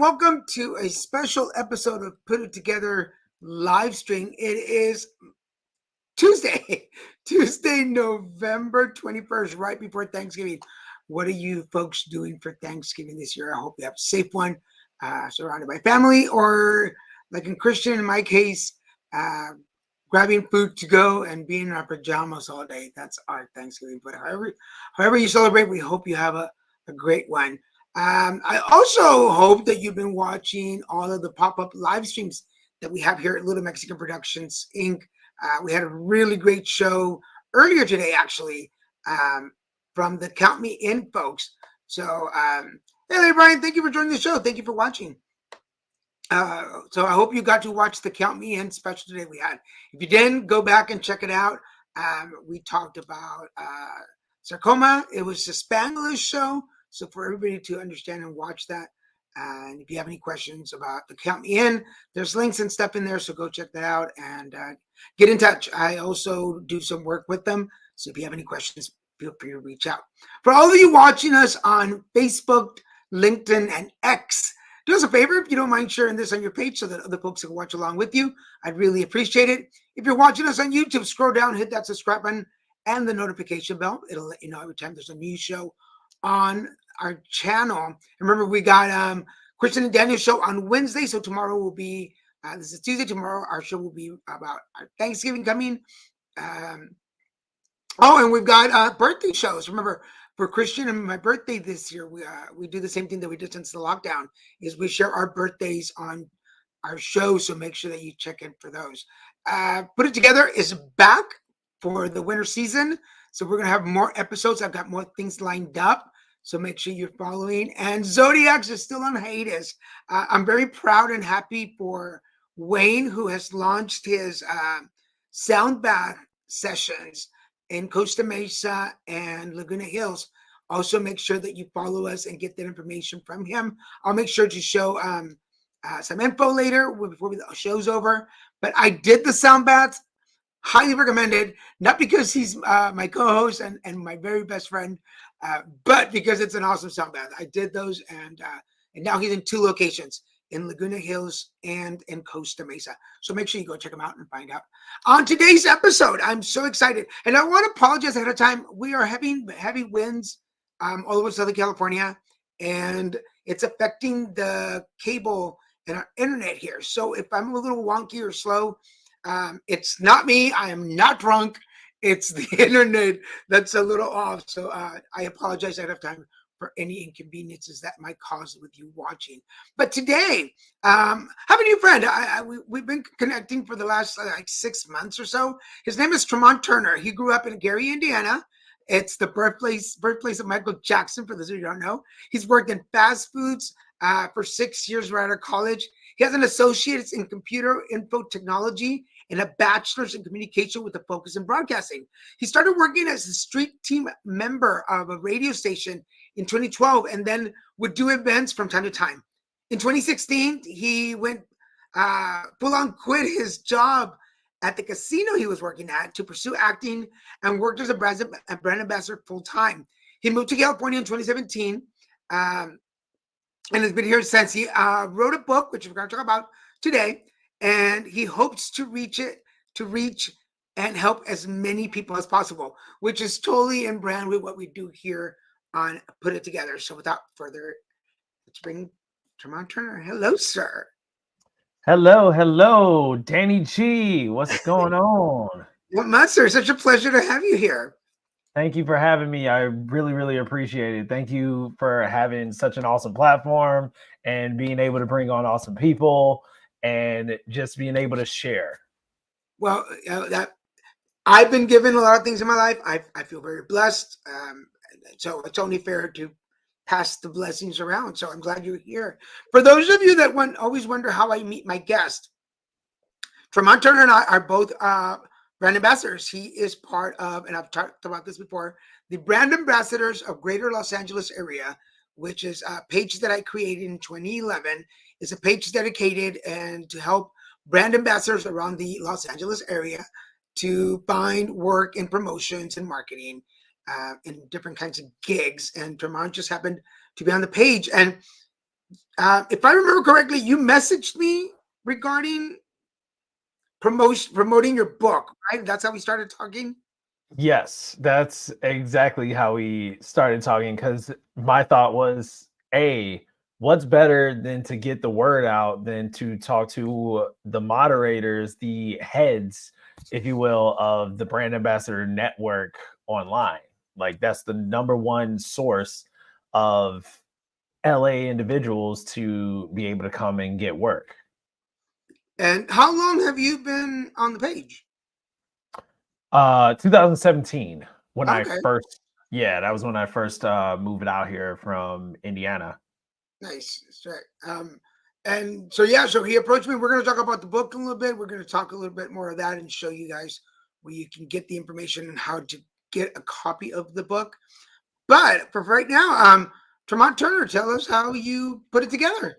welcome to a special episode of Put It Together live stream. It is Tuesday, Tuesday, November 21st, right before Thanksgiving. What are you folks doing for Thanksgiving this year? I hope you have a safe one, surrounded by family, or like in Christian, in my case, grabbing food to go and being in our pajamas all day. That's our Thanksgiving. But however you celebrate, we hope you have a great one. I also hope that you've been watching all of the pop-up live streams that we have here at Little Mexican Productions, Inc. We had a really great show earlier today, actually, from the Count Me In folks. So, hey, Brian, thank you for joining the show. Thank you for watching. So I hope you got to watch the Count Me In special today we had. If you didn't, go back and check it out. We talked about sarcoma. It was a Spanglish show. So for everybody to understand and watch that. And if you have any questions about the Count Me In, there's links and stuff in there. So go check that out and get in touch. I also do some work with them. So if you have any questions, feel free to reach out. For all of you watching us on Facebook, LinkedIn, and X, do us a favor if you don't mind sharing this on your page so that other folks can watch along with you. I'd really appreciate it. If you're watching us on YouTube, scroll down, hit that subscribe button and the notification bell. It'll let you know every time there's a new show on our channel. Remember, we got Kristen and Daniel's show on Wednesday. So tomorrow will be, this is Tuesday. Tomorrow our show will be about our Thanksgiving coming. Oh, and we've got birthday shows. Remember, for Christian and my birthday this year, we do the same thing that we did since the lockdown, is we share our birthdays on our show. So make sure that you check in for those. Put It Together is back for the winter season. So we're going to have more episodes. I've got more things lined up. So make sure you're following. And Zodiacs is still on hiatus. I'm very proud and happy for Wayne, who has launched his sound bath sessions in Costa Mesa and Laguna Hills. Also make sure that you follow us and get that information from him. I'll make sure to show some info later before the show's over. But I did the sound baths. Highly recommended, not because he's my co-host and my very best friend, but because it's an awesome sound bath. I did those, and now he's in 2 locations, in Laguna Hills and in Costa Mesa. So make sure you go check them out and find out. On today's episode, I'm so excited, and I want to apologize ahead of time. We are having heavy winds all over Southern California, and it's affecting the cable and our internet here. So if I'm a little wonky or slow, it's not me. I am not drunk. It's the internet that's a little off. So I apologize ahead of time for any inconveniences that might cause with you watching. But today, I have a new friend. We've been connecting for the last like 6 months or so. His name is Tremont Turner. He grew up in Gary, Indiana. It's the birthplace of Michael Jackson, for those of you who don't know. He's worked in fast foods for 6 years right out of college. He has an associate's in computer info technology and a bachelor's in communication with a focus in broadcasting. He started working as a street team member of a radio station in 2012 and then would do events from time to time. In 2016, he went full on quit his job at the casino he was working at to pursue acting and worked as a brand ambassador full time. He moved to California in 2017 and has been here since. He wrote a book, which we're going to talk about today, and he hopes to reach and help as many people as possible, which is totally in brand with what we do here on Put It Together. So without further, let's bring Tremont Turner. Hello, sir. Hello, Danny G. What's going on? Well, much, sir. Such a pleasure to have you here. Thank you for having me. I really, really appreciate it. Thank you for having such an awesome platform and being able to bring on awesome people and just being able to share. Well, I've been given a lot of things in my life. I feel very blessed. So it's only fair to pass the blessings around. So I'm glad you're here. For those of you that always wonder how I meet my guest, Tremont Turner and I are both brand ambassadors. He is part of, and I've talked about this before, the brand ambassadors of Greater Los Angeles area, which is a page that I created in 2011. It's a page dedicated and to help brand ambassadors around the Los Angeles area to find work in promotions and marketing and different kinds of gigs. And Tremont just happened to be on the page. And If I remember correctly, you messaged me regarding promoting your book, right? That's how we started talking. Yes, that's exactly how we started talking because my thought was, A, what's better than to get the word out than to talk to the moderators, the heads, if you will, of the brand ambassador network online. Like that's the number one source of LA individuals to be able to come and get work. And how long have you been on the page? 2017 when I Okay, first, yeah, that was when I first moved out here from Indiana. nice. That's right. And so yeah, so he approached me. We're going to talk about the book a little bit. We're going to talk a little bit more of that and show you guys where you can get the information and how to get a copy of the book. But for right now, Tremont Turner, tell us how you put it together.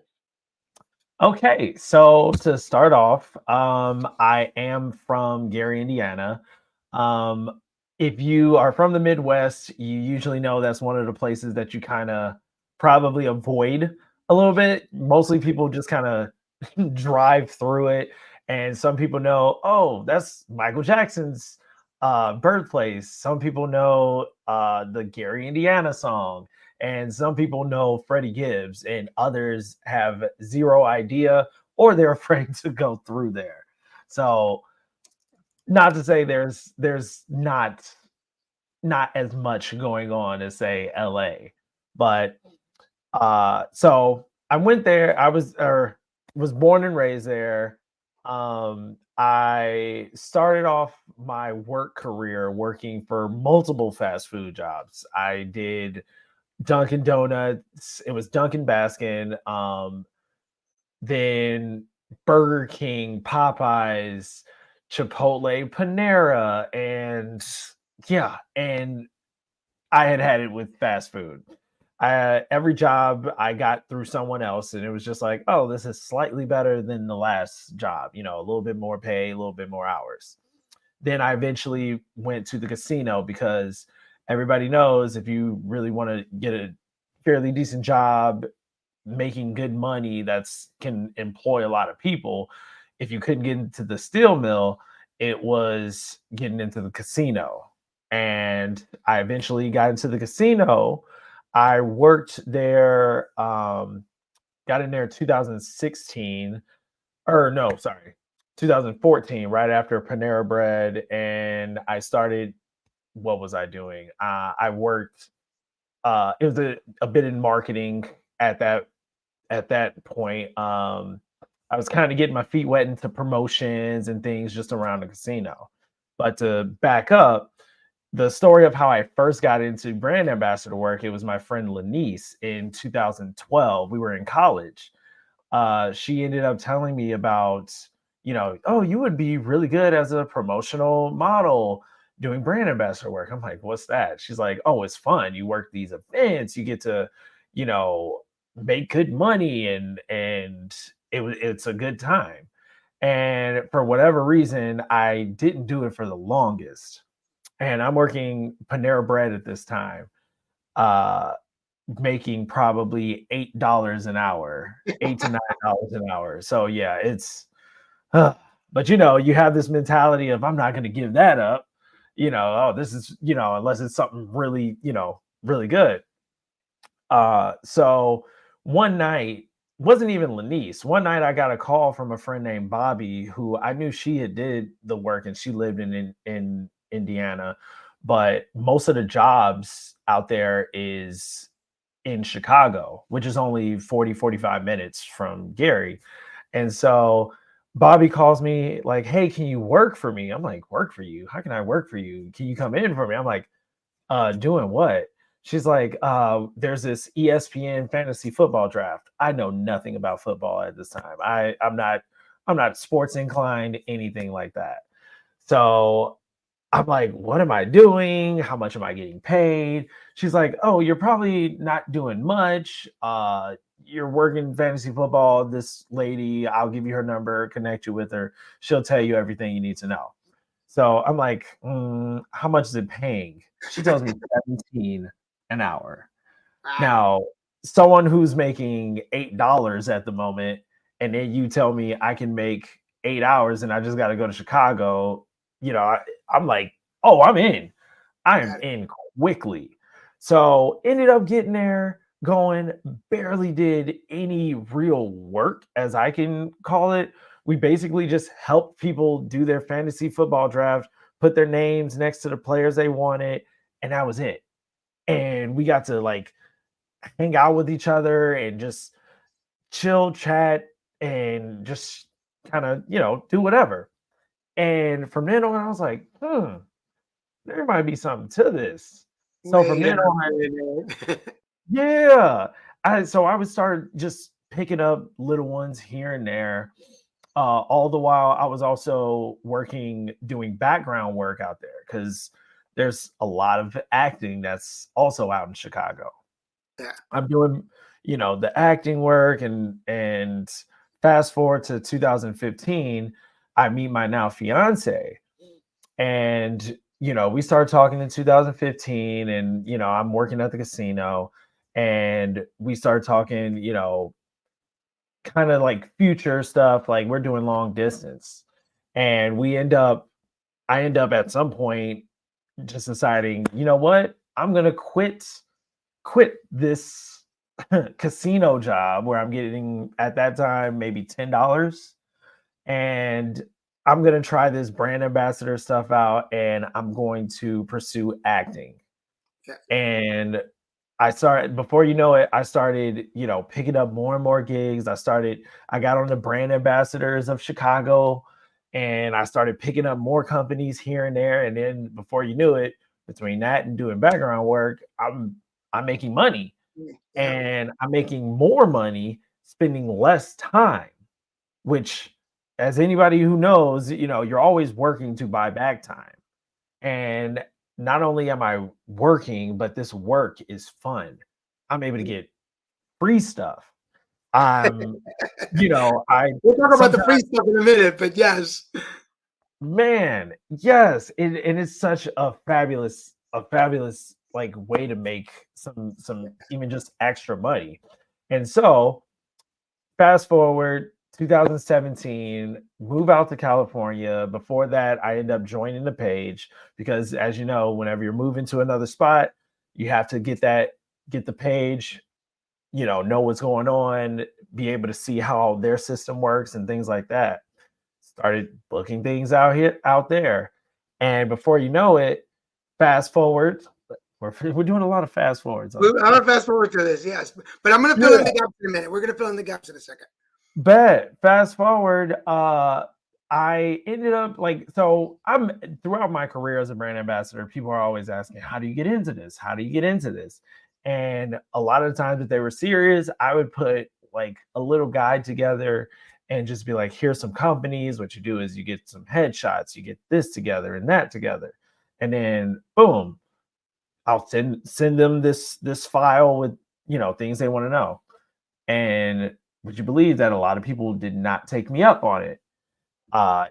Okay, so to start off, I am from Gary, Indiana. Um, if you are from the Midwest, you usually know that's one of the places that you kind of probably avoid a little bit. Mostly people just kind of drive through it, and some people know, oh, that's Michael Jackson's birthplace. Some people know the Gary, Indiana song, and some people know Freddie Gibbs, and others have zero idea or they're afraid to go through there. So, not to say there's not as much going on as say LA, but so I went there. I was born and raised there. I started off my work career working for multiple fast food jobs. I did Dunkin' Donuts. It was Dunkin' Baskin. Then Burger King, Popeyes, Chipotle, Panera, and yeah, and I had it with fast food. Every job I got through someone else, and it was just like, oh, this is slightly better than the last job. You know, a little bit more pay, a little bit more hours. Then I eventually went to the casino because everybody knows if you really want to get a fairly decent job making good money that's can employ a lot of people, if you couldn't get into the steel mill, it was getting into the casino. And I eventually got into the casino. I worked there, got in there 2016, or no, sorry, 2014, right after Panera Bread. And I started, what was I doing? I worked, it was a bit in marketing at that point. I was kind of getting my feet wet into promotions and things just around the casino. But to back up, the story of how I first got into brand ambassador work, it was my friend Lanice in 2012. We were in college. She ended up telling me about, oh, you would be really good as a promotional model doing brand ambassador work. I'm like, what's that? She's like, oh, it's fun. You work these events, you get to, you know, make good money, and it's a good time. And for whatever reason, I didn't do it for the longest. And I'm working Panera Bread at this time. Uh, Making probably $8 an hour, $8 to $9 an hour. So yeah, it's uh, but you have this mentality of I'm not going to give that up. Oh, this is, unless it's something really, really good. So one night, wasn't even Lanice. One night I got a call from a friend named Bobby who I knew she had did the work and she lived in Indiana, but most of the jobs out there is in Chicago, which is only 40-45 minutes from Gary. And so Bobby calls me like, "Hey, can you work for me?" I'm like, "Work for you? How can I work for you? Can you come in for me?" I'm like, doing what?" She's like, there's this ESPN fantasy football draft. I know nothing about football at this time. I'm not sports inclined, anything like that. So I'm like, what am I doing? How much am I getting paid? She's like, oh, you're probably not doing much. You're working fantasy football. This lady, I'll give you her number, connect you with her. She'll tell you everything you need to know. So I'm like, how much is it paying? She tells me 17 an hour. Wow. Now, someone who's making $8 at the moment, and then you tell me I can make 8 hours and I just got to go to Chicago, I'm like, oh, I'm in. I am Got it. in quickly. So ended up getting there, going, barely did any real work, as I can call it. We basically just helped people do their fantasy football draft, put their names next to the players they wanted, and that was it. And we got to like hang out with each other and just chill, chat, and just kind of, do whatever. And from then on, I was like, there might be something to this. So from then on, Yeah. yeah. I would start just picking up little ones here and there. All the while I was also working doing background work out there because there's a lot of acting that's also out in Chicago. Yeah. I'm doing, the acting work and fast forward to 2015, I meet my now fiance. And, we started talking in 2015 and, I'm working at the casino and we started talking, kind of like future stuff, like we're doing long distance. And I end up at some point just deciding, you know what? I'm going to quit this casino job where I'm getting at that time maybe $10, and I'm going to try this brand ambassador stuff out and I'm going to pursue acting. Yeah. And I started, before you know it, I started, picking up more and more gigs. I got on the brand ambassadors of Chicago and I started picking up more companies here and there. And then before you knew it, between that and doing background work, I'm making money, Yeah. and I'm making more money spending less time, which, as anybody who knows, you're always working to buy back time. And not only am I working, but this work is fun. I'm able to get free stuff. I'm, I We'll talk about the sometimes, free stuff in a minute, but yes. man, yes, and it's such a fabulous like way to make some even just extra money. And so fast forward 2017, move out to California. Before that, I end up joining the page because, as you know, whenever you're moving to another spot, you have to get the page, know what's going on, be able to see how their system works and things like that. Started booking things out there. And before you know it, fast forward, we're doing a lot of fast forwards on I'm this. gonna fast forward to this, yes. But I'm gonna fill in Yeah. the gaps in a minute. We're gonna fill in the gaps in a second. Bet. Fast forward, I ended up like, so I'm throughout my career as a brand ambassador, people are always asking, how do you get into this? How do you get into this? And a lot of times, if they were serious, I would put like a little guide together and just be like, here's some companies. What you do is you get some headshots, you get this together and that together. And then boom, I'll send them this file with, things they want to know. And would you believe that a lot of people did not take me up on it?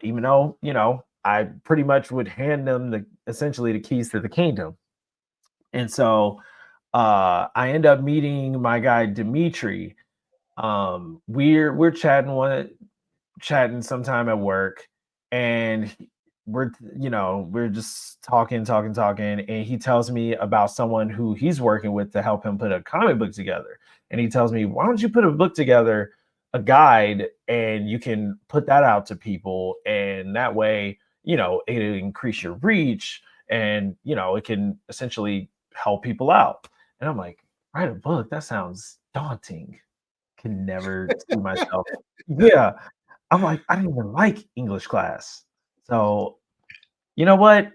Even though, I pretty much would hand them essentially the keys to the kingdom. And so I end up meeting my guy Dimitri. We're chatting sometime at work, and we're just talking, and he tells me about someone who he's working with to help him put a comic book together. And he tells me, why don't you put a book together, a guide, and you can put that out to people, and that way, it'll increase your reach, and it can essentially help people out. And I'm like, write a book? That sounds daunting. Can never see myself. Yeah. I'm like, I didn't even like English class. So, you know what?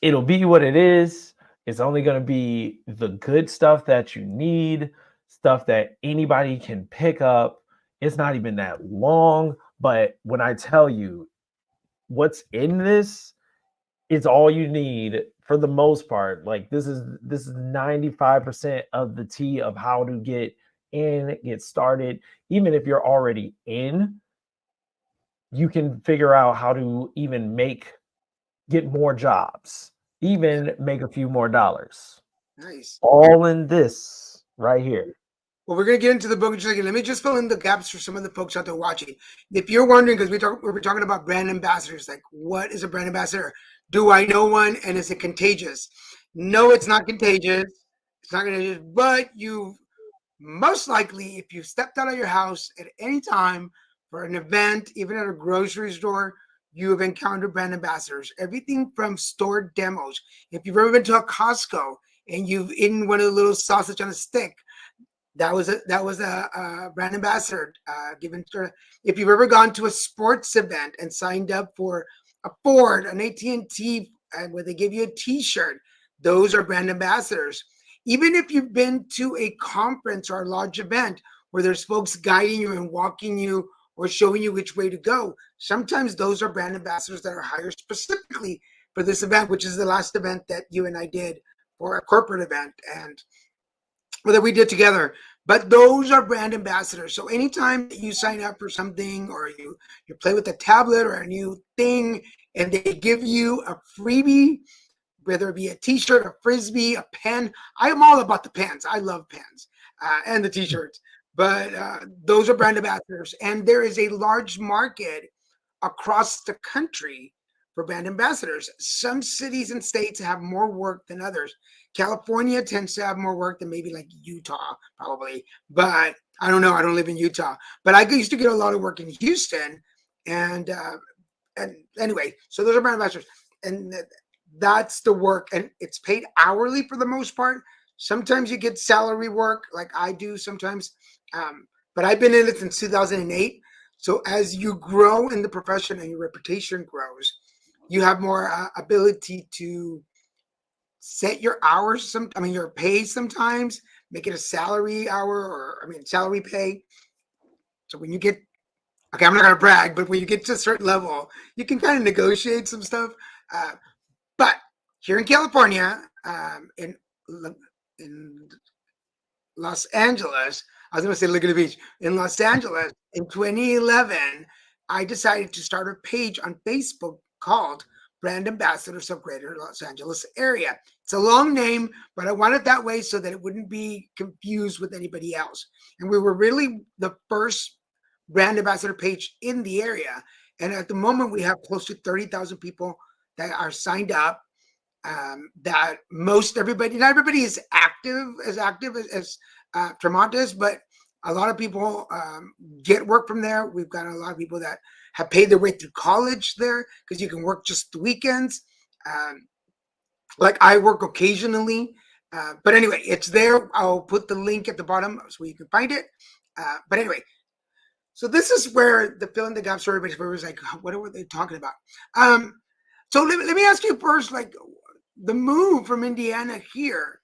It'll be what it is. It's only going to be the good stuff that you need, stuff that anybody can pick up. It's not even that long, but when I tell you what's in this, it's all you need for the most part. Like this is 95% of the tea of how to get in, get started. Even if you're already in, you can figure out how to even get more jobs, Yeah. even make a few more dollars. Nice. All in this right here. Well, we're going to get into the book in just a second. Let me just fill in the gaps for some of the folks out there watching. If you're wondering, because we're talking about brand ambassadors, like what is a brand ambassador? Do I know one, and is it contagious? No, it's not contagious. It's not contagious, but you most likely, if you stepped out of your house at any time for an event, even at a grocery store, you have encountered brand ambassadors. Everything from store demos. If you've ever been to a Costco and you've eaten one of the little sausage on a stick, that was a brand ambassador given to. If you've ever gone to a sports event and signed up for a Ford, an AT&T, and where they give you a T-shirt, those are brand ambassadors. Even if you've been to a conference or a large event where there's folks guiding you and walking you or showing you which way to go, sometimes those are brand ambassadors that are hired specifically for this event, which is the last event that you and I did for a corporate event. And that we did together. But those are brand ambassadors. So anytime that you sign up for something or you play with a tablet or a new thing and they give you a freebie, whether it be a t-shirt, a frisbee, a pen, I'm all about the pens. I love pens and the t-shirts. But those are brand ambassadors. And there is a large market across the country for brand ambassadors. Some cities and states have more work than others. California tends to have more work than maybe like Utah, probably. But I don't know. I don't live in Utah. But I used to get a lot of work in Houston. And anyway, so those are brand ambassadors. And that's the work. And it's paid hourly for the most part. Sometimes you get salary work like I do sometimes. But I've been in it since 2008. So as you grow in the profession and your reputation grows, you have more ability to set your hours. Your pay sometimes, make it a salary hour or salary pay. So when you get, okay, I'm not gonna brag, but when you get to a certain level, you can kind of negotiate some stuff. But here in California, in Los Angeles, I was going to say Laguna Beach. In Los Angeles, in 2011, I decided to start a page on Facebook called Brand Ambassadors of Greater Los Angeles Area. It's a long name, but I wanted that way so that it wouldn't be confused with anybody else. And we were really the first brand ambassador page in the area. And at the moment, we have close to 30,000 people that are signed up. That most everybody, not everybody is active as Tremont is, but a lot of people get work from there. We've got a lot of people that have paid their way through college there because you can work just the weekends. Like I work occasionally, but anyway, it's there. I'll put the link at the bottom so you can find it. But anyway, so this is where the fill in the gap story was like, what were they talking about? So let me ask you first, like the move from Indiana here,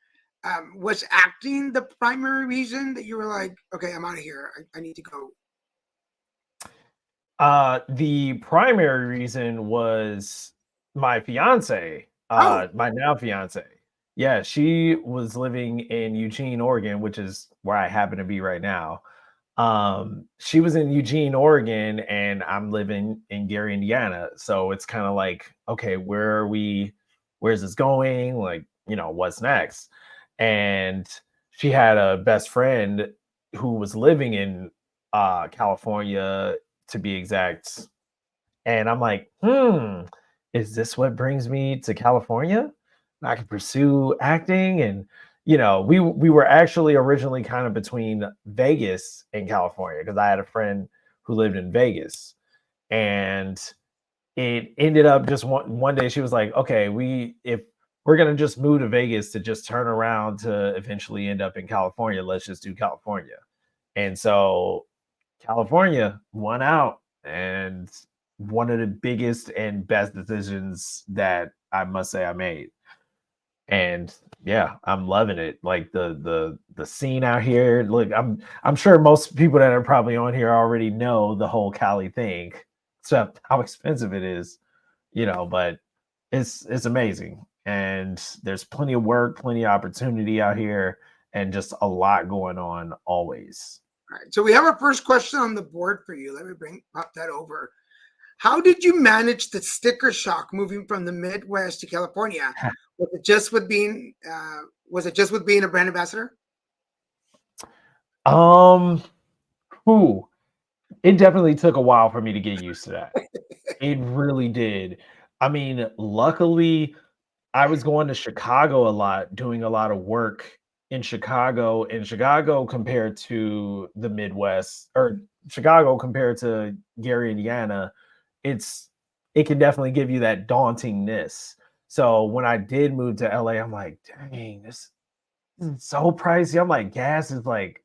was acting the primary reason that you were like, okay, I'm out of here. I need to go? The primary reason was my fiance, Oh, my now fiance. Yeah, she was living in Eugene, Oregon, which is where I happen to be right now. She was in Eugene, Oregon, and I'm living in Gary, Indiana. So it's kind of like, okay, where are we? Where's this going? Like, what's next? And she had a best friend who was living in California, to be exact. And I'm like, is this what brings me to California? I can pursue acting. And we were actually originally kind of between Vegas and California because I had a friend who lived in Vegas. And it ended up just one day she was like, okay, if we're gonna just move to Vegas to just turn around to eventually end up in California, let's just do California. And so California won out, and one of the biggest and best decisions that I must say I made. And yeah, I'm loving it. Like the scene out here. Look, I'm sure most people that are probably on here already know the whole Cali thing, except how expensive it is, but it's amazing. And there's plenty of work, plenty of opportunity out here, and just a lot going on always. all right. So we have our first question on the board for you. Let me pop that over. How did you manage the sticker shock moving from the Midwest to California? Was it just with being a brand ambassador? Um, whew, it definitely took a while for me to get used to that. It really did. I mean, luckily, I was going to Chicago a lot, doing a lot of work in Chicago. In Chicago, compared to the Midwest, or Chicago compared to Gary, Indiana, it's it can definitely give you that dauntingness. So when I did move to LA, I'm like, dang, this is so pricey. I'm like, gas is like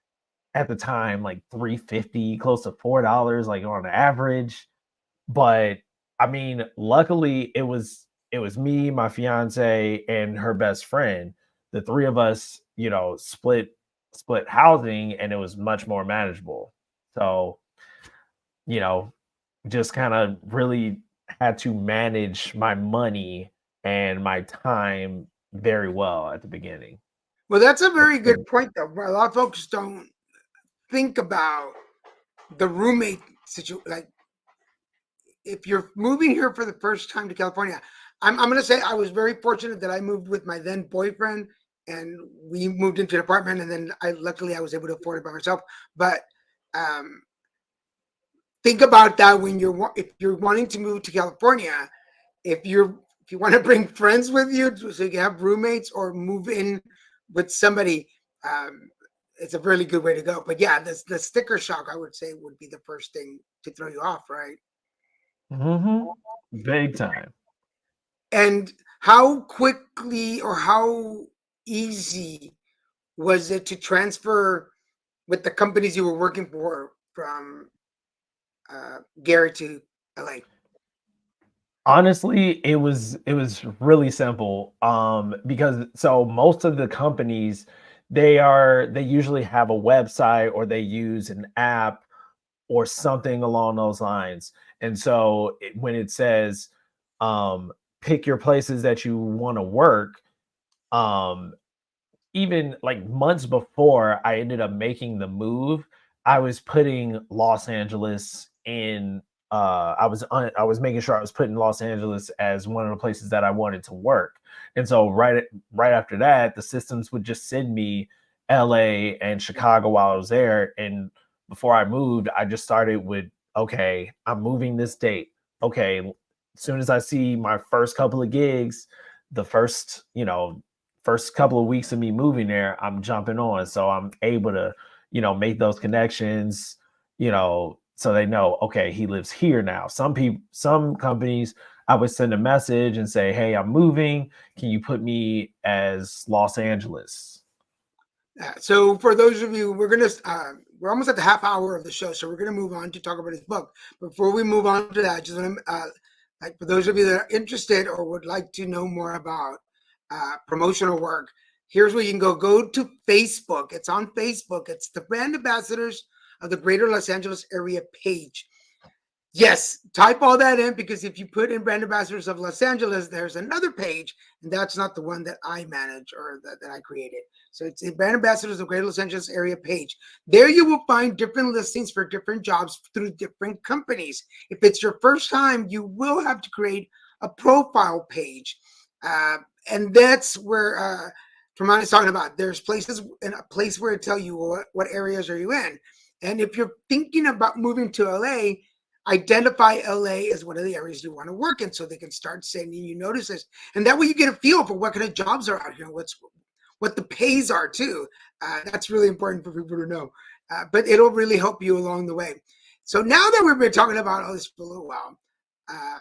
at the time like 3.50, close to $4, like on average. But I mean, luckily it was me, my fiance, and her best friend. The three of us, split housing, and it was much more manageable. So, you know, just kind of really had to manage my money and my time very well at the beginning. Well, that's a very good point, though. A lot of folks don't think about the roommate situation. Like, if you're moving here for the first time to California, I'm going to say I was very fortunate that I moved with my then boyfriend, and we moved into an apartment, and then luckily I was able to afford it by myself. But um, think about that when if you're wanting to move to California, if you want to bring friends with you so you can have roommates or move in with somebody, um, it's a really good way to go. But yeah, the sticker shock, I would say, would be the first thing to throw you off, right? Hmm. Big time. And how quickly or how easy was it to transfer with the companies you were working for from Gary to LA? Honestly, it was really simple. Because so most of the companies, they usually have a website, or they use an app or something along those lines. And so when it says, pick your places that you want to work, um, even like months before I ended up making the move, I was putting Los Angeles in. I was making sure I was putting Los Angeles as one of the places that I wanted to work, and so right after that, the systems would just send me L.A. and Chicago while I was there. And before I moved, I just started with, okay, I'm moving this date. Okay, as soon as I see my first couple of gigs, the first couple of weeks of me moving there, I'm jumping on. So I'm able to, make those connections, so they know, okay, he lives here now. Some companies, I would send a message and say, hey, I'm moving. Can you put me as Los Angeles? So for those of you, we're almost at the half hour of the show, so we're gonna move on to talk about his book. Before we move on to that, I just want to like for those of you that are interested or would like to know more about promotional work, here's where you can go. Go to Facebook. It's on Facebook. It's the brand ambassadors of the Greater Los Angeles area page. Yes, type all that in, because if you put in brand ambassadors of Los Angeles, there's another page, and that's not the one that I manage or that I created. So it's the brand ambassadors of Greater Los Angeles area page. There you will find different listings for different jobs through different companies. If it's your first time, you will have to create a profile page. Uh, and that's where Tremont is talking about. There's places in a place where it tell you what areas are you in. And if you're thinking about moving to LA, identify LA as one of the areas you want to work in so they can start sending you notices. And that way you get a feel for what kind of jobs are out here, what the pays are too. That's really important for people to know. But it'll really help you along the way. So now that we've been talking about all this for a little while, uh,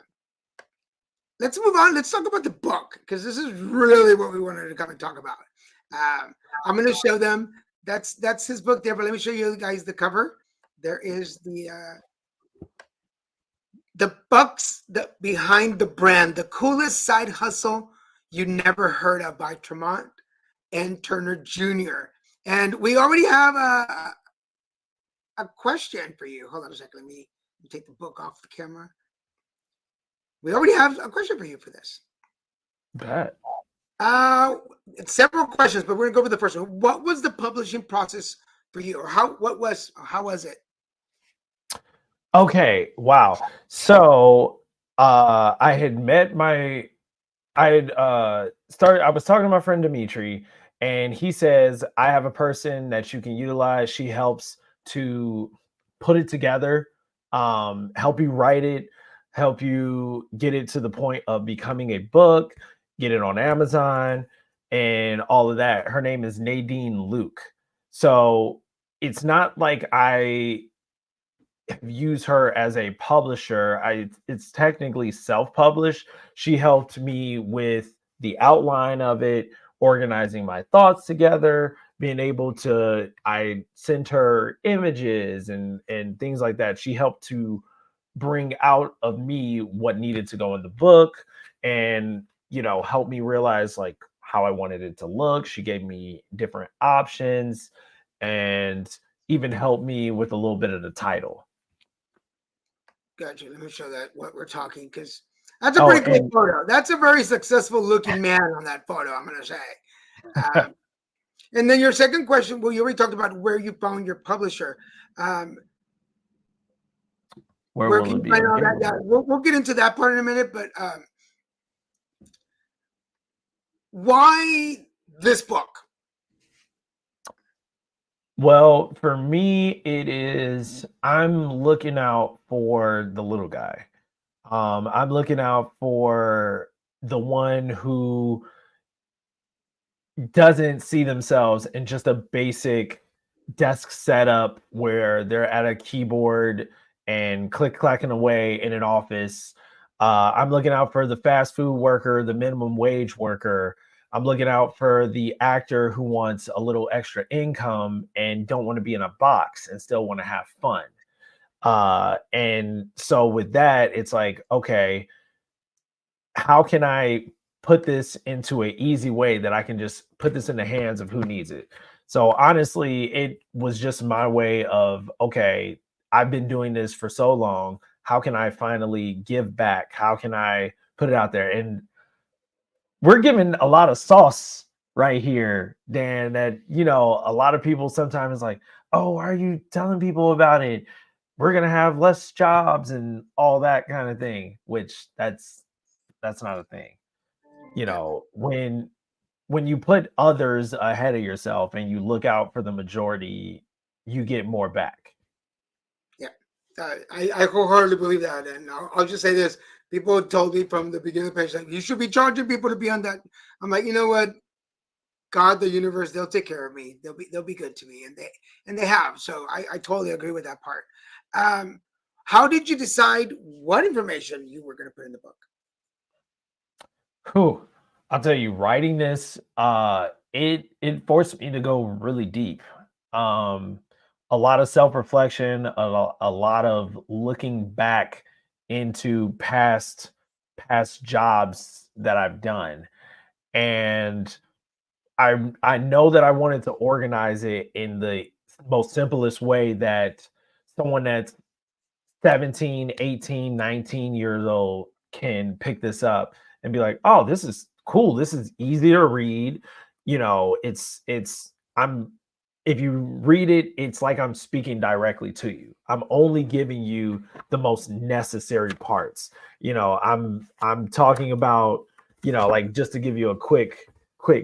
let's move on. Let's talk about the book, because this is really what we wanted to come and talk about. I'm going to show them. That's his book there, but let me show you guys the cover. There is the bucks behind the brand, the coolest side hustle you never heard of, by Tremont and Turner Jr. And we already have a question for you. Hold on a second. Let me take the book off the camera. We already have a question for you for this. Bet. Uh, Several questions, but we're gonna go with the first one. What was the publishing process for you, or how was it? Okay. Wow. So I had met I was talking to my friend Dimitri, and he says I have a person that you can utilize. She helps to put it together, help you write it, help you get it to the point of becoming a book, get it on Amazon, and all of that. Her name is Nadine Luke. So it's not like I use her as a publisher. It's technically self-published. She helped me with the outline of it, organizing my thoughts together, being able to I sent her images and things like that. She helped to bring out of me what needed to go in the book and, help me realize like how I wanted it to look. She gave me different options and even helped me with a little bit of the title. Gotcha. Let me show that what we're talking, because that's a Oh, pretty cool and photo. That's a very successful looking man on that photo, I'm going to say. Um, and then your second question, well, you already talked about where you found your publisher. Um, where where will can it you be find all that? Yeah, available? we'll get into that part in a minute, but why this book? Well, for me, it is I'm looking out for the little guy. I'm looking out for the one who doesn't see themselves in just a basic desk setup where they're at a keyboard and click clacking away in an office. I'm looking out for the fast food worker, the minimum wage worker. I'm looking out for the actor who wants a little extra income and don't want to be in a box and still want to have fun. And so with that, it's like, okay, how can I put this into an easy way that I can just put this in the hands of who needs it? So honestly, it was just my way of, okay, I've been doing this for so long. How can I finally give back? How can I put it out there? And we're giving a lot of sauce right here, Dan, that, a lot of people sometimes like, oh, why are you telling people about it? We're going to have less jobs and all that kind of thing, which that's not a thing. Yeah, When you put others ahead of yourself and you look out for the majority, you get more back. yeah. I wholeheartedly believe that. And I'll just say this. People told me from the beginning of the page, like, you should be charging people to be on that. I'm like, you know what? God, the universe, they'll take care of me. They'll be good to me, and they have. So I totally agree with that part. Um, how did you decide what information you were going to put in the book? Whew. I'll tell you, writing this, it forced me to go really deep. Um, a lot of self-reflection, a lot of looking back into past jobs that I've done. And I know that I wanted to organize it in the most simplest way that someone that's 17, 18, 19 years old can pick this up and be like, "Oh, this is cool. This is easy to read." It's I'm if you read it, it's like I'm speaking directly to you. I'm only giving you the most necessary parts. I'm talking about, like just to give you a quick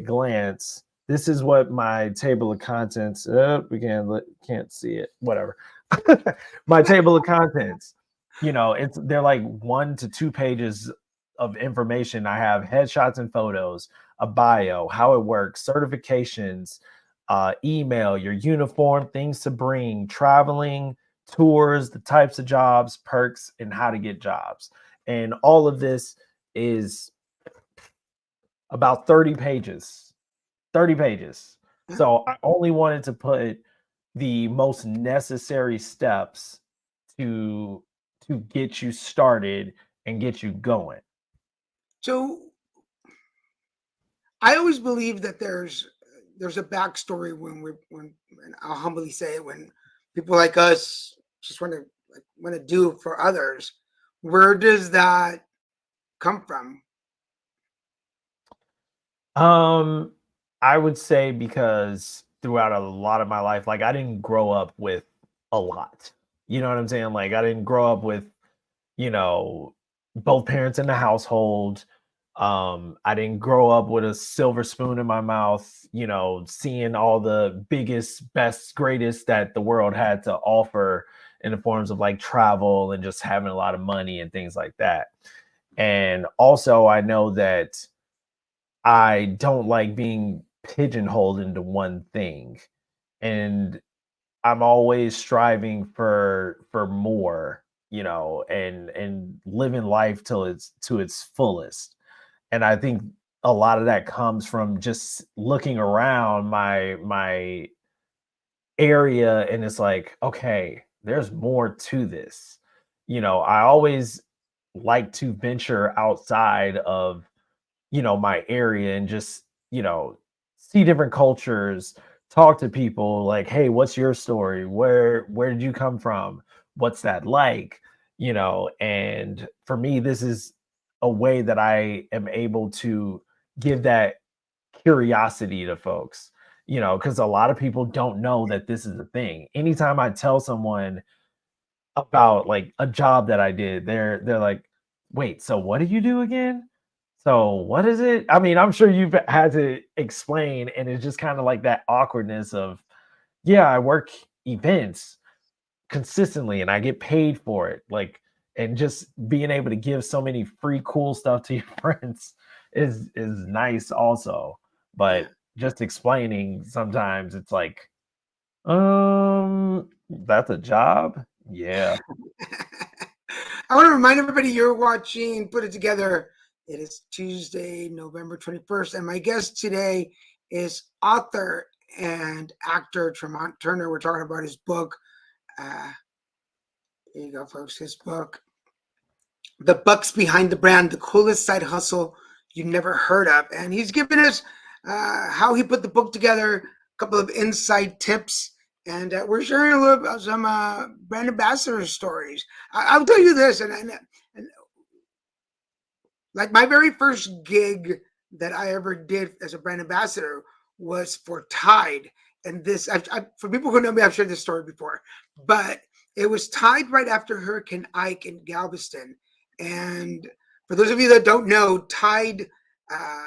glance. This is what my table of contents. We can't see it. Whatever. My table of contents. They're like 1 to 2 pages of information. I have headshots and photos, a bio, how it works, certifications, email, your uniform, things to bring, traveling, tours, the types of jobs, perks, and how to get jobs. And all of this is about 30 pages. 30 pages. Yeah. So I only wanted to put the most necessary steps to get you started and get you going. So I always believe that there's a backstory when I'll humbly say it, when people like us just want to do for others. Where does that come from? Um, I would say because throughout a lot of my life, like I didn't grow up with a lot. You know what I'm saying? Like I didn't grow up with, you know, both parents in the household. I didn't grow up with a silver spoon in my mouth, seeing all the biggest, best, greatest that the world had to offer in the forms of like travel and just having a lot of money and things like that. And also, I know that I don't like being pigeonholed into one thing. And I'm always striving for more, and living life till it's to its fullest. And I think a lot of that comes from just looking around my area, and it's like, okay, there's more to this. I always like to venture outside of my area and just, see different cultures, talk to people like, hey, what's your story? Where did you come from? What's that like? And for me, this is a way that I am able to give that curiosity to folks, because a lot of people don't know that this is a thing. Anytime I tell someone about like a job that I did, they're like, "Wait, so what did you do again? So what is it?" I mean, I'm sure you've had to explain, and it's just kind of like that awkwardness of, "Yeah, I work events consistently and I get paid for it." Like, and just being able to give so many free cool stuff to your friends is nice also. Yeah. But just explaining, sometimes it's like, that's a job? Yeah. I want to remind everybody you're watching Put It Together. It is Tuesday, November 21st, and my guest today is author and actor Tremont Turner. We're talking about his book. Uh, here you go, folks. His book, The Bucks Behind the Brand, the coolest side hustle you never heard of. And he's given us how he put the book together, a couple of inside tips, and we're sharing a little about some brand ambassador stories. I'll tell you this, and like my very first gig that I ever did as a brand ambassador was for Tide. And this, for people who know me, I've shared this story before, but it was Tide right after Hurricane Ike in Galveston. And for those of you that don't know, Tide, uh,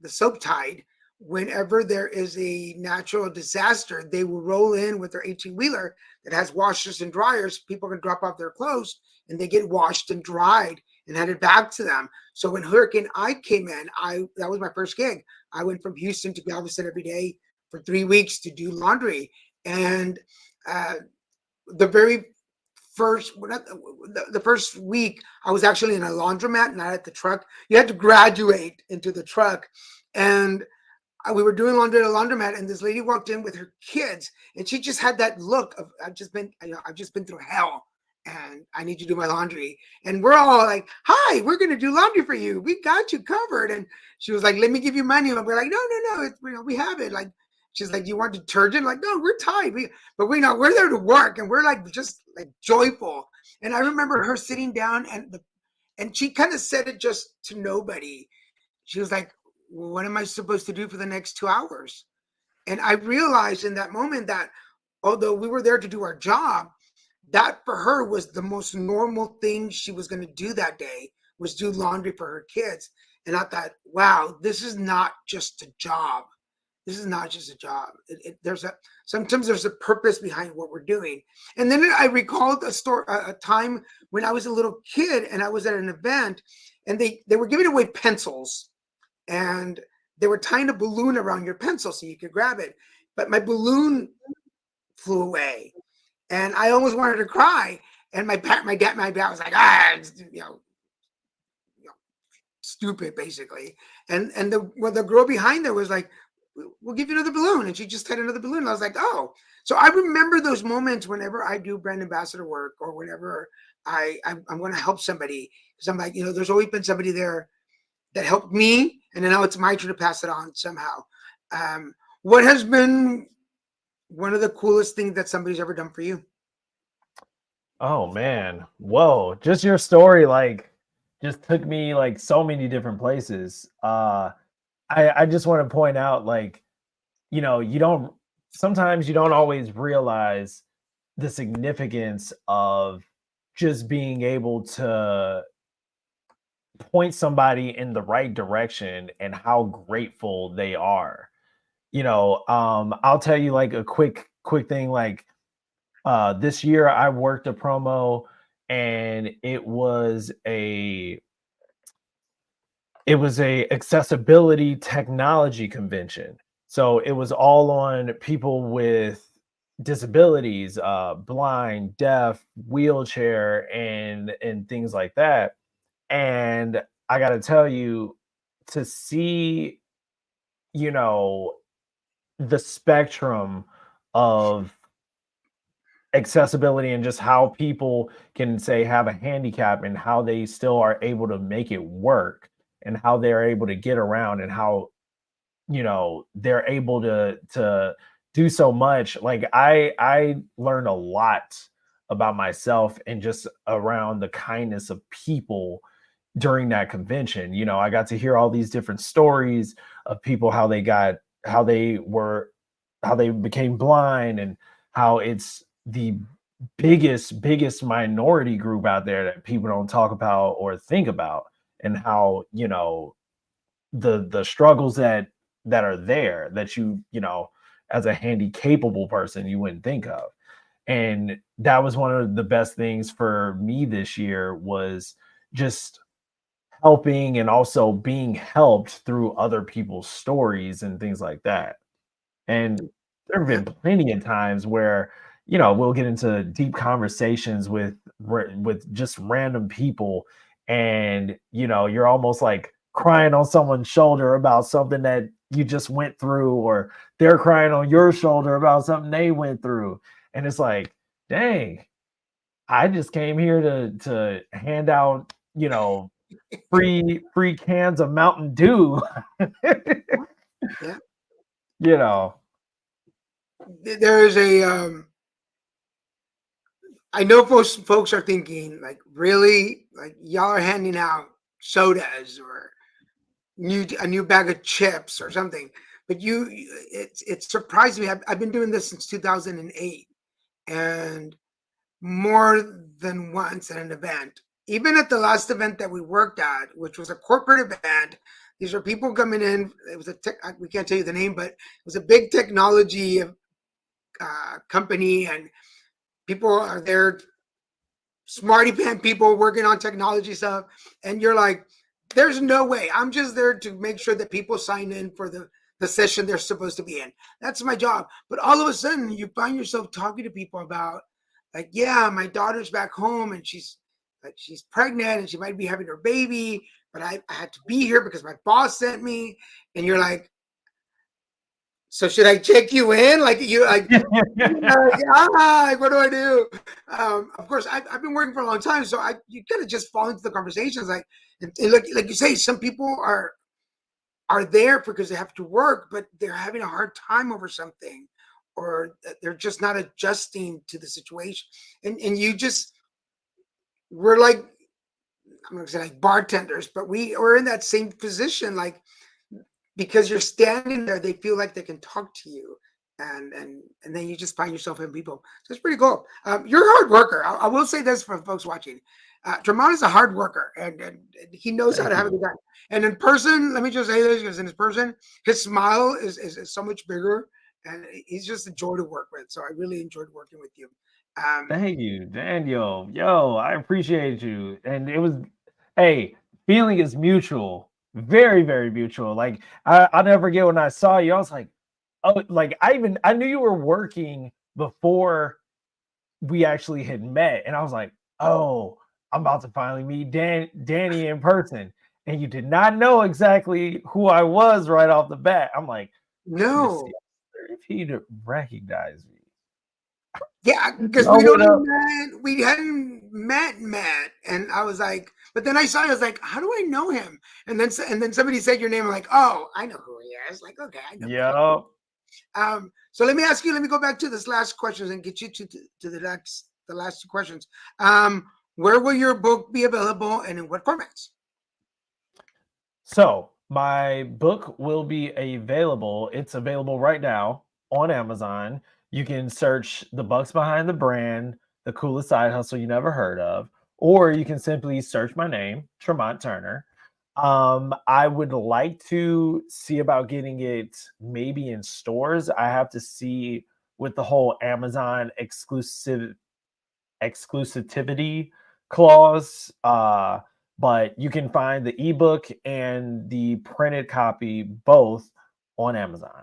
the soap Tide, whenever there is a natural disaster, they will roll in with their 18 wheeler that has washers and dryers. People can drop off their clothes and they get washed and dried and handed back to them. So when Hurricane Ike came in, that was my first gig. I went from Houston to Galveston every day for 3 weeks to do laundry. And uh, the very the first week, I was actually in a laundromat, not at the truck. You had to graduate into the truck. And we were doing laundry at a laundromat, and this lady walked in with her kids, and she just had that look of, I've just been through hell, and I need you to do my laundry. And we're all like, "Hi, we're gonna do laundry for you. We got you covered." And she was like, "Let me give you money." And we're like, "No, no, no, we have it." Like, she's like, "You want detergent?" Like, "No, we're tired. But we know we're there to work, and we're like just like joyful." And I remember her sitting down, and she kind of said it just to nobody. She was like, "Well, what am I supposed to do for the next 2 hours?" And I realized in that moment that although we were there to do our job, that for her was the most normal thing she was going to do that day, was do laundry for her kids. And I thought, wow, this is not just a job. This is not just a job. Sometimes there's a purpose behind what we're doing. And then I recalled a time when I was a little kid and I was at an event, and they were giving away pencils, and they were tying a balloon around your pencil so you could grab it. But my balloon flew away, and I almost wanted to cry. And my dad was like, stupid, basically. And the girl behind there was like, "We'll give you another balloon," and she just tied another balloon. And I was like, "Oh." So I remember those moments whenever I do brand ambassador work, or whenever I'm going to help somebody, because I'm like, there's always been somebody there that helped me, and then now it's my turn to pass it on somehow. What has been one of the coolest things that somebody's ever done for you? Oh man. Whoa. Just your story like just took me like so many different places. I just want to point out, like, you don't sometimes you don't always realize the significance of just being able to point somebody in the right direction and how grateful they are. I'll tell you like a quick thing. Like this year I worked a promo, and it was a accessibility technology convention. So it was all on people with disabilities, blind, deaf, wheelchair, and things like that. And I got to tell you, to see, you know, the spectrum of accessibility and just how people can say have a handicap and how they still are able to make it work and how they're able to get around and how they're able to do so much. Like I learned a lot about myself and just around the kindness of people during that convention. I got to hear all these different stories of people, how they were how they became blind, and how it's the biggest minority group out there that people don't talk about or think about, and how the struggles that are there that as a handy capable person you wouldn't think of. And that was one of the best things for me this year, was just helping and also being helped through other people's stories and things like that. And there have Yeah. been plenty of times where, we'll get into deep conversations with just random people, and you're almost like crying on someone's shoulder about something that you just went through, or they're crying on your shoulder about something they went through. And it's like, dang, I just came here to hand out, free cans of Mountain Dew. Yeah. you know. There is a I know folks are thinking like, really, like y'all are handing out sodas or a new bag of chips or something. But it surprised me. I've been doing this since 2008, and more than once at an event, even at the last event that we worked at, which was a corporate event. These are people coming in. It was we can't tell you the name, but it was a big technology company, and people are there, smarty pants people working on technology stuff, and you're like, there's no way. I'm just there to make sure that people sign in for the session they're supposed to be in. That's my job. But all of a sudden you find yourself talking to people about, like, yeah, my daughter's back home and she's pregnant and she might be having her baby, but I had to be here because my boss sent me. And you're like, so should I check you in? Like, you like, what do I do? Of course, I've been working for a long time, so you kind of just fall into the conversations. Like, and like you say, some people are there because they have to work, but they're having a hard time over something, or they're just not adjusting to the situation. And we're like, I'm gonna say like bartenders, but we're in that same position. Like, because you're standing there, they feel like they can talk to you, and then you just find yourself in people. So it's pretty cool. You're a hard worker. I will say this for folks watching. Tremont is a hard worker, and he knows how Thank to have a you. good time. And in person, let me just say this, because in his person, his smile is so much bigger, and he's just a joy to work with. So I really enjoyed working with you. Um, Thank you, Daniel. Yo, I appreciate you. And it was, hey, feeling is mutual. Very, very mutual. Like I'll never forget when I saw you, I was like, oh, like I knew you were working before we actually had met. And I was like, oh, I'm about to finally meet Danny in person. And you did not know exactly who I was right off the bat. I'm like, let me see no, if he'd recognize me. yeah, because Yo, what up? we hadn't met, and I was like, but then I saw, I was like, how do I know him? And then somebody said your name, I'm like, oh, I know who he is. Like, okay, I know who he is. Yo. So let me go back to this last question and get you to the last two questions. Where will your book be available and in what formats? So my book will be available. It's available right now on Amazon. You can search The Bucks Behind the Brand, the coolest side hustle you never heard of, or you can simply search my name, Tremont Turner. I would like to see about getting it maybe in stores. I have to see with the whole Amazon exclusivity clause. But you can find the ebook and the printed copy both on Amazon.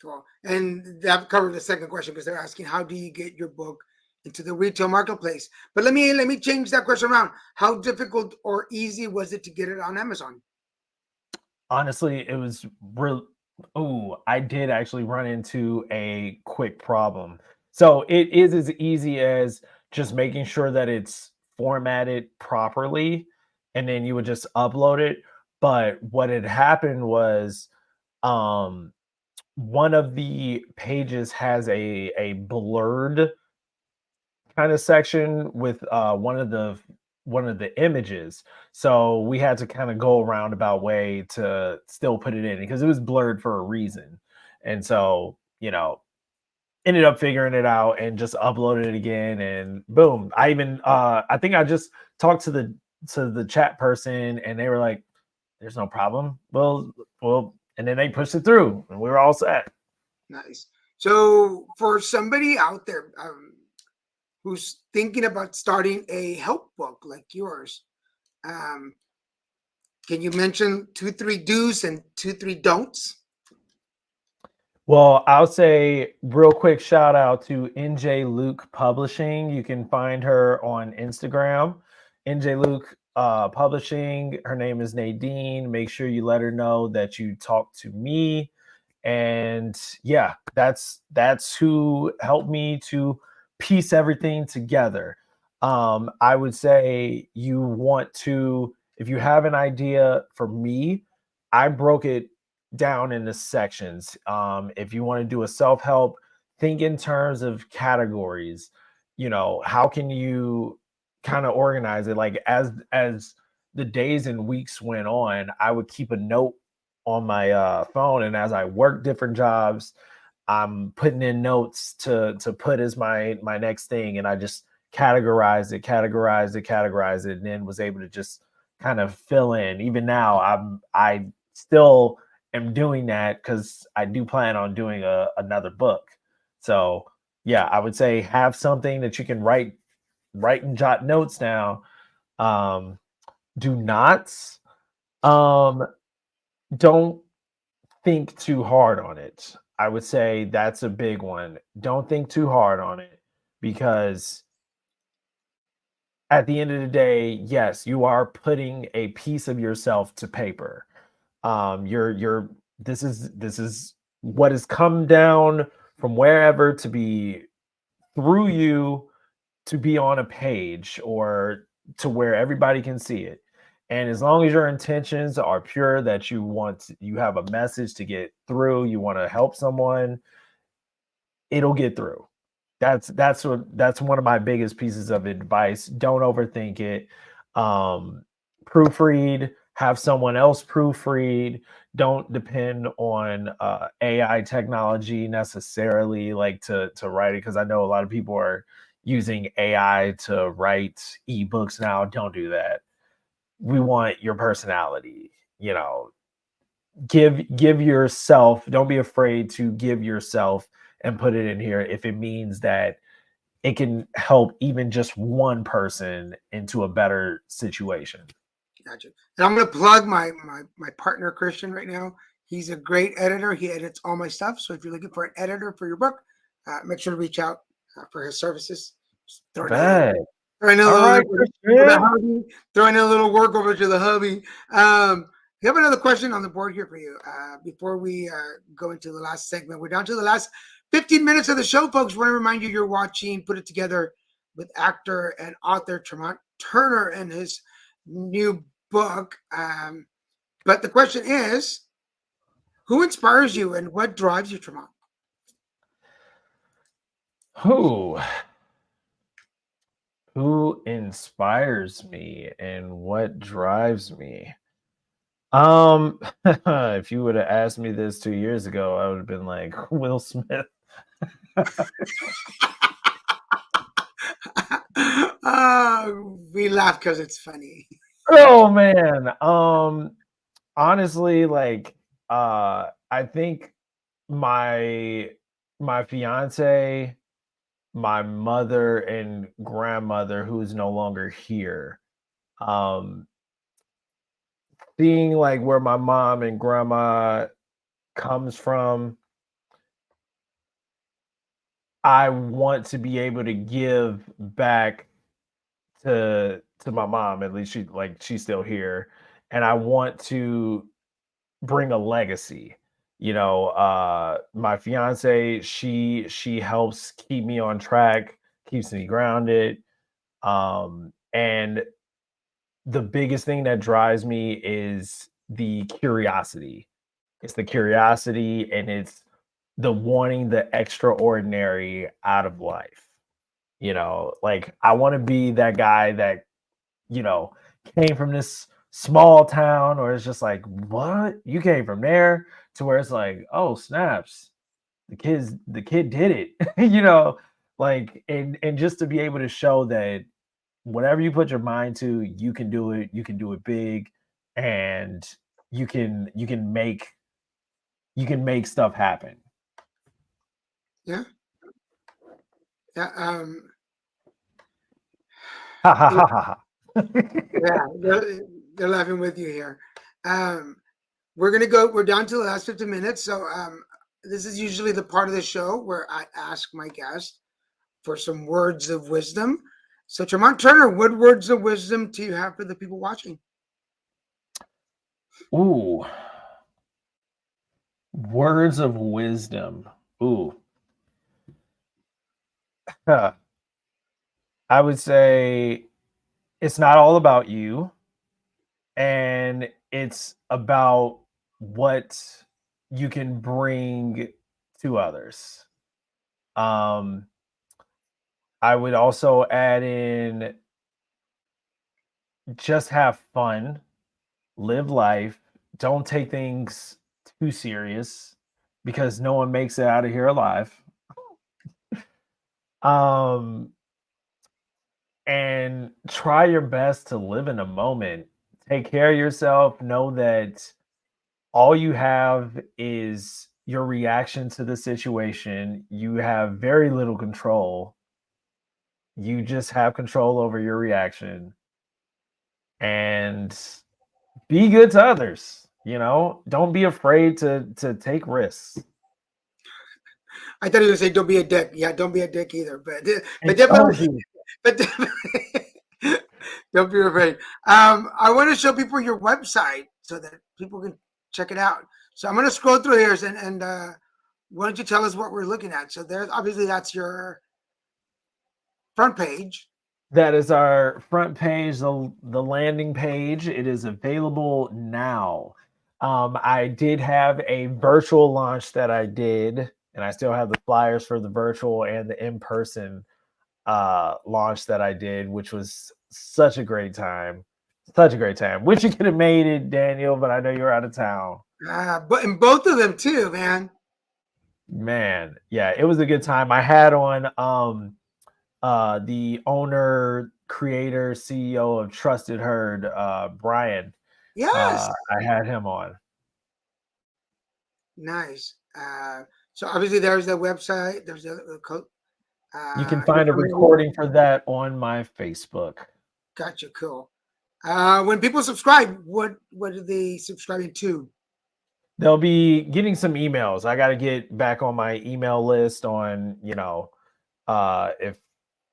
Cool. And that covered the second question because they're asking how do you get your book into the retail marketplace? But let me change that question around. How difficult or easy was it to get it on Amazon? Honestly, it was real. Oh, I did actually run into a quick problem. So it is as easy as just making sure that it's formatted properly, and then you would just upload it. But what had happened was, um, one of the pages has a blurred kind of section with one of the images. So we had to kind of go a roundabout way to still put it in because it was blurred for a reason. And so, ended up figuring it out and just uploaded it again and boom. I think I just talked to the chat person and they were like, there's no problem. Well, and then they pushed it through and we were all set. Nice. So for somebody out there who's thinking about starting a help book like yours, um, can you mention two, three do's and two, three don'ts? Well, I'll say real quick shout out to NJ Luke Publishing. You can find her on Instagram, NJ Luke Publishing. Her name is Nadine. Make sure you let her know that you talked to me. And yeah, that's who helped me to piece everything together. I would say you want to, if you have an idea, for me, I broke it down into sections. If you want to do a self-help, think in terms of categories. How can you kind of organize it? Like as the days and weeks went on, I would keep a note on my phone, and as I work different jobs, I'm putting in notes to put as my next thing, and I just categorize it, and then was able to just kind of fill in. Even now, I still am doing that because I do plan on doing another book. So yeah, I would say have something that you can write and jot notes down. Um, do not um don't think too hard on it. I would say that's a big one. Don't think too hard on it because at the end of the day, yes, you are putting a piece of yourself to paper. You're this is what has come down from wherever to be through you to be on a page or to where everybody can see it. And as long as your intentions are pure, that you have a message to get through, you want to help someone, it'll get through. That's one of my biggest pieces of advice. Don't overthink it. Um, Proofread, have someone else proofread. Don't depend on AI technology necessarily, like to write it, because I know a lot of people are using AI to write ebooks now. Don't do that. We want your personality. Give yourself. Don't be afraid to give yourself and put it in here if it means that it can help even just one person into a better situation. Gotcha. And I'm gonna plug my partner Christian right now. He's a great editor. He edits all my stuff. So if you're looking for an editor for your book, make sure to reach out for his services. Just Bet. throwing a All little right, for the Christian. hubby, throwing a little work over to the hubby. We have another question on the board here for you. Before we go into the last segment, we're down to the last 15 minutes of the show, folks. Want to remind you you're watching Put It Together with actor and author Tremont Turner and his new book. But the question is, who inspires you and what drives you, Tremont? Who who inspires me and what drives me? If you would have asked me this 2 years ago, I would have been like Will Smith. uh, we laugh because it's funny. Oh man. honestly, like, I think my my fiance, my mother and grandmother, who's no longer here, um, seeing like where my mom and grandma comes from, I want to be able to give back to my mom. At least she's still here, and I want to bring a legacy. My fiance, she helps keep me on track, keeps me grounded. And the biggest thing that drives me is the curiosity. It's the curiosity and it's the wanting the extraordinary out of life. Like I want to be that guy that, you know, came from this small town, or it's just like, what? You came from there, to where it's like, oh, snaps. The kid did it. Like, and just to be able to show that whatever you put your mind to, you can do it. You can do it big, and you can make stuff happen. Yeah, yeah, Ha ha yeah, ha ha ha. yeah. They're laughing with you here. Um, we're gonna go. We're down to the last 15 minutes. So this is usually the part of the show where I ask my guest for some words of wisdom. So Tremont Turner, what words of wisdom do you have for the people watching? Ooh, words of wisdom. Ooh. Huh. I would say it's not all about you, and it's about what you can bring to others. Um, I would also add in, just have fun, live life, don't take things too serious, because no one makes it out of here alive. Um, and try your best to live in a moment. Take care of yourself. Know that all you have is your reaction to the situation. You have very little control. You just have control over your reaction, and be good to others. Don't be afraid to take risks. I thought you were gonna say don't be a dick. Yeah, don't be a dick either. But And oh, definitely, dude, but definitely, don't be afraid. I want to show people your website so that people can check it out. So I'm gonna scroll through here and why don't you tell us what we're looking at? So there's obviously that's your front page. that is our front page, the landing page. It is available now. I did have a virtual launch that I did, and I still have the flyers for the virtual and the in-person launch that I did, which was such a great time. Such a great time. Wish you could have made it, Daniel, but I know you're out of town. But in both of them too, man. Man, yeah, it was a good time. I had on the owner, creator, CEO of Trusted Herd, Brian. Yes, I had him on. nice. So obviously there's the website. There's the code. You can find a Information. recording for that on my Facebook. Gotcha, cool. When people subscribe, what are they subscribing to? They'll be getting some emails. I got to get back on my email list on, if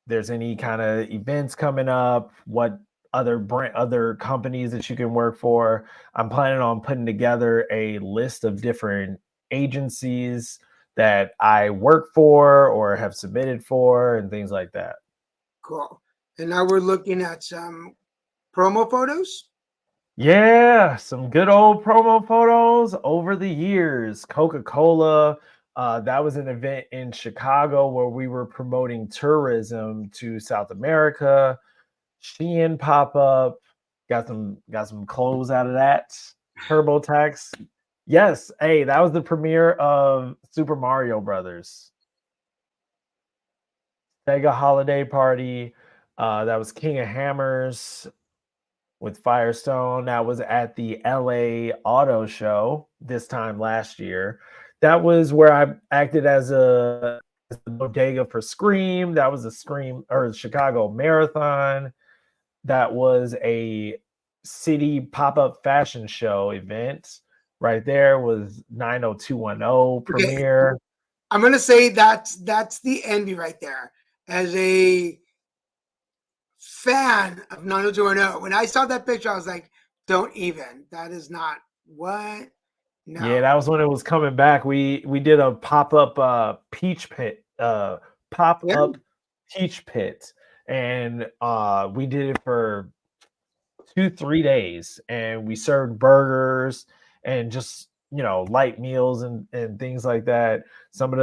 there's any kind of events coming up, what other companies that you can work for. I'm planning on putting together a list of different agencies that I work for or have submitted for and things like that. Cool. And now we're looking at some promo photos. Yeah, some good old promo photos over the years. Coca-Cola, that was an event in Chicago where we were promoting tourism to South America. Shein pop up, got some clothes out of that. TurboTax. Yes, hey, that was the premiere of Super Mario Brothers. Sega holiday party. That was King of Hammers. with Firestone. That was at the LA Auto Show this time last year. That was where I acted as a bodega for Scream. That was a Scream or Chicago Marathon. That was a city pop-up fashion show event. Right there was 90210 Okay, premiere. I'm gonna say that's the envy right there. As a fan of 90210, when I saw that picture, I was like, "Don't even. That is not what. Yeah, No." that was when it was coming back. We did a pop-up peach pit, Yeah. pop-up peach pit, and we did it for 2 3 days, and we served burgers and just light meals and things like that. Some of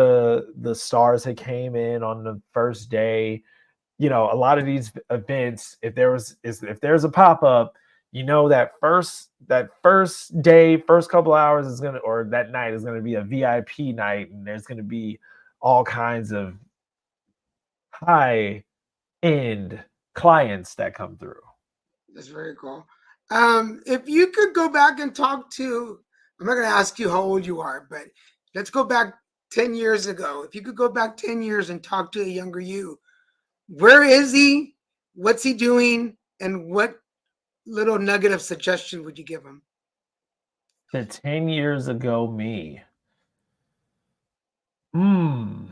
the stars that came in on the first day. A lot of these events, if there's a pop-up, that first day, first couple hours is gonna, or that night is gonna be a VIP night, and there's gonna be all kinds of high end clients that come through. That's very cool. If you could go back and talk to, I'm not going to ask you how old you are, but let's go back 10 years ago. If you could go back 10 years and talk to a younger you, where is he? What's he doing? And what little nugget of suggestion would you give him? The 10 years ago me. Hmm.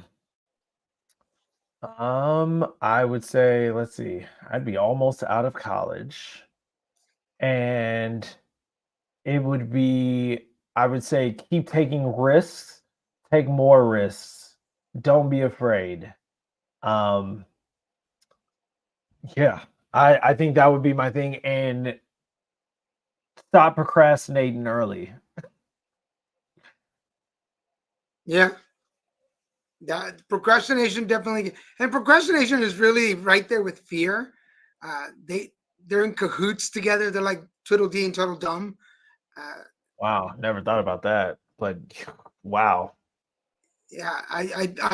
I would say, let's see, I'd be almost out of college, and it would be, I would say, keep taking risks, take more risks. Don't be afraid. Um, yeah, I think that would be my thing, and stop procrastinating early. Yeah, that procrastination definitely, and procrastination is really right there with fear. They're in cahoots together. They're like Twiddledee and Tweedledum. Uh, Wow, never thought about that, but wow. Yeah,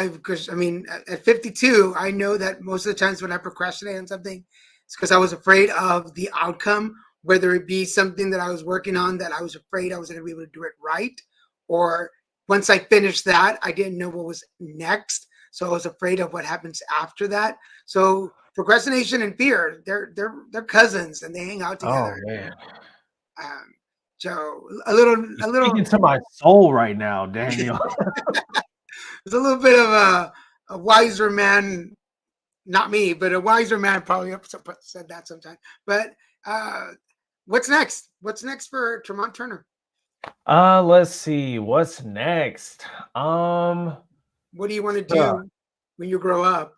because I mean, at 52, I know that most of the times when I procrastinate on something, it's because I was afraid of the outcome, whether it be something that I was working on that I was afraid I was going to be able to do it right, or once I finished that, I didn't know what was next, so I was afraid of what happens after that. So procrastination and fear, they're cousins and they hang out Oh together. man, Um, so a little you're a speaking little to my soul right now, Daniel. there's a little bit of a wiser man, not me, but a wiser man probably said that sometime. But uh, what's next? What's next for Tremont Turner? Let's see what's next. Um, What do you want to uh, do when you grow up?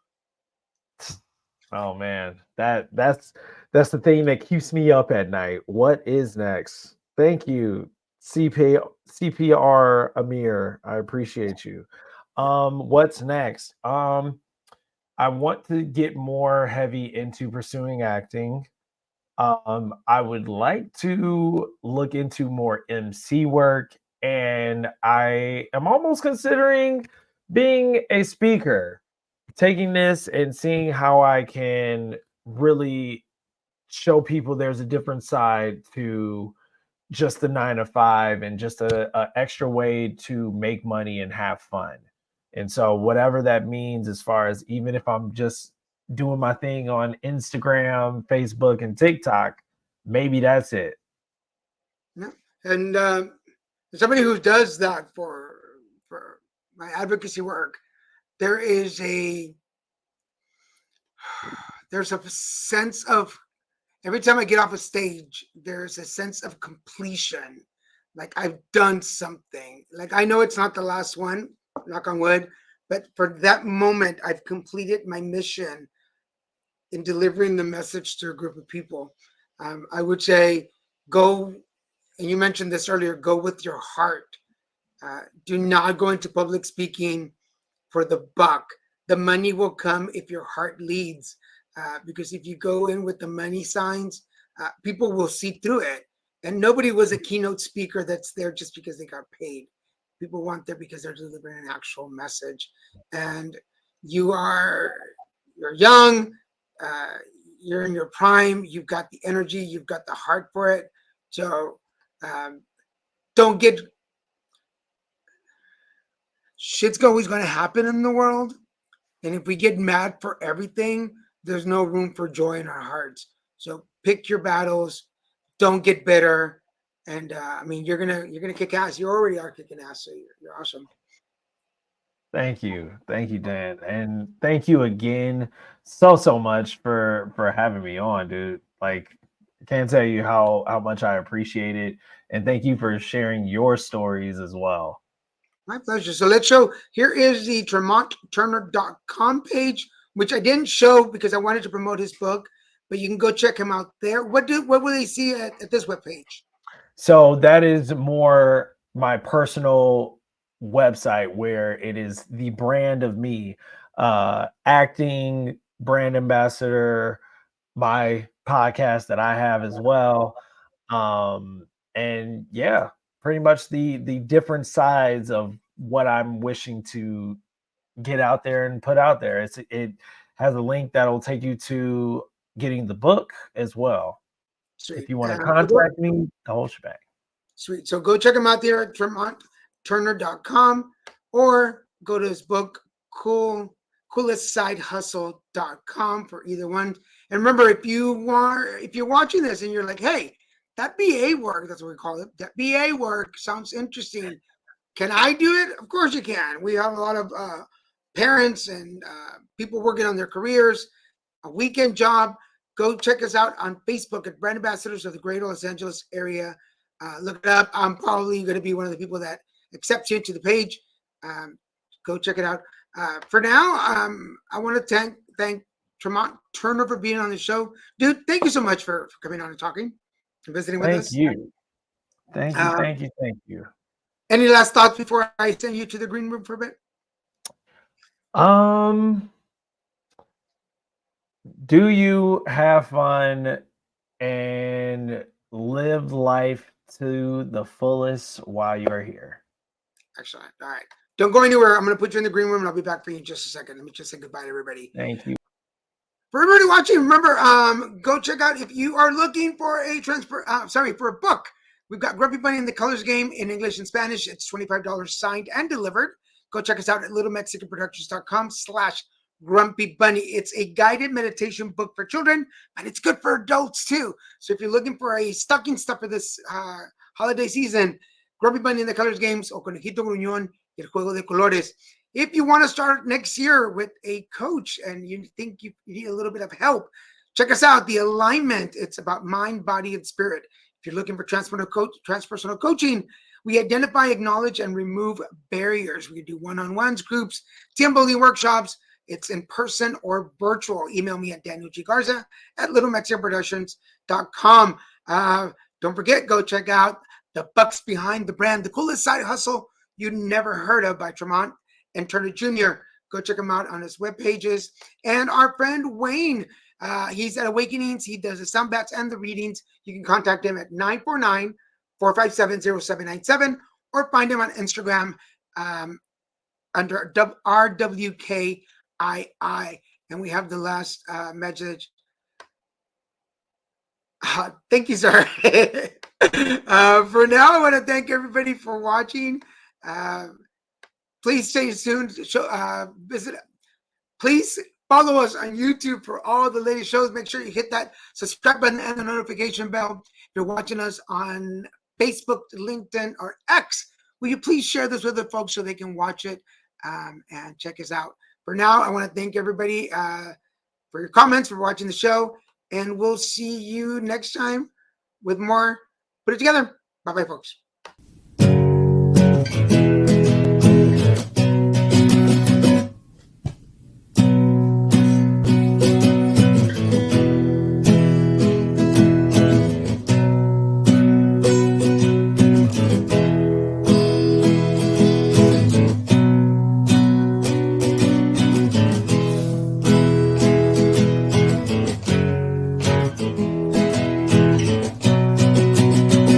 oh man, that's the thing that keeps me up at night. What is next? Thank you, CPR Amir. I appreciate you. What's next? I want to get more heavy into pursuing acting. I would like to look into more MC work, and I am almost considering being a speaker, taking this and seeing how I can really show people there's a different side to just the 9 to 5, and just a extra way to make money and have fun. And so whatever that means, as far as, even if I'm just doing my thing on Instagram, Facebook, and TikTok, maybe that's it. Yeah. And somebody who does that for my advocacy work, there is a there's a sense of every time I get off a stage, there's a sense of completion. Like I've done something. Like I know it's not the last one, knock on wood, but for that moment, I've completed my mission in delivering the message to a group of people. I would say go, and you mentioned this earlier, go with your heart. Do not go into public speaking for the buck. The money will come if your heart leads. Because if you go in with the money signs, people will see through it. And nobody was a keynote speaker that's there just because they got paid. People want there because they're delivering an actual message. And you are you're young. Uh, you're in your prime. You've got the energy. You've got the heart for it. So um, don't get shit's always going to happen in the world. And if we get mad for everything, there's no room for joy in our hearts. So pick your battles. Don't get bitter. And I mean, you're gonna kick ass. You already are kicking ass. So you're awesome. Thank you, Dan, and thank you again so much for having me on, dude. Like, I can't tell you how much I appreciate it, and thank you for sharing your stories as well. My pleasure. So let's show. Here is the TremontTurner.com page, which I didn't show because I wanted to promote his book, but you can go check him out there. What will they see at this webpage? So that is more my personal website where it is the brand of me, acting, brand ambassador, my podcast that I have as well. And yeah, pretty much the different sides of what I'm wishing to get out there and put out there. It has a link that'll take you to getting the book as well. If Sweet. you want to So go, contact me, the whole shebang. sweet. So go check him out there at TremontTurner.com or go to his book, coolestsidehustle.com for either one. And remember, if you're watching this and you're like, hey, that BA work, that's what we call it, that BA work sounds interesting. Can I do it? Of course you can. We have a lot of parents and people working on their careers, a weekend job. Go check us out on Facebook at Brand Ambassadors of the Greater Los Angeles area. Look it up. I'm probably going to be one of the people that accepts you to the page. Go check it out. For now, I want to thank Tremont Turner for being on the show. Dude, thank you so much for coming on and talking and visiting with Thank us. you. Uh, Thank you. any last thoughts before I send you to the green room for a bit? Um, do you have fun and live life to the fullest while you're here? Excellent. All right. Don't go anywhere. I'm going to put you in the green room and I'll be back for you in just a second. Let me just say goodbye to everybody. Thank you. For everybody watching, remember, go check out if you are looking for for a book. We've got Grumpy Bunny and the Colors Game in English and Spanish. It's $25 signed and delivered. Go check us out at littlemexicanproductions.com/Grumpy Bunny. It's a guided meditation book for children, but it's good for adults too. So if you're looking for a stocking stuffer this holiday season, Grumpy Bunny and the Colors Games o Conejito Gruñón y el Juego de Colores. If you want to start next year with a coach and you think you need a little bit of help, check us out. The Alignment, it's about mind, body, and spirit. If you're looking for transpersonal coaching, we identify, acknowledge, and remove barriers. We do one-on-ones, groups, team building workshops. It's in person or virtual. Email me at danielggarza@littlemexicanproductions.com. Don't forget, go check out The Bucks Behind the Brand, the coolest side hustle you never heard of by Tremont and Turner Jr. Go check him out on his web pages. And our friend Wayne, he's at Awakenings. He does the sound bats and the readings. You can contact him at 949-457-0797 or find him on Instagram under RWKII. And we have the last message. Thank you, sir. For now, I want to thank everybody for watching. Please stay tuned. Please follow us on YouTube for all the latest shows. Make sure you hit that subscribe button and the notification bell. If you're watching us on Facebook, LinkedIn, or X, will you please share this with the folks so they can watch it and check us out? For now, I want to thank everybody for your comments, for watching the show, and we'll see you next time with more. Put it together. Bye-bye, folks.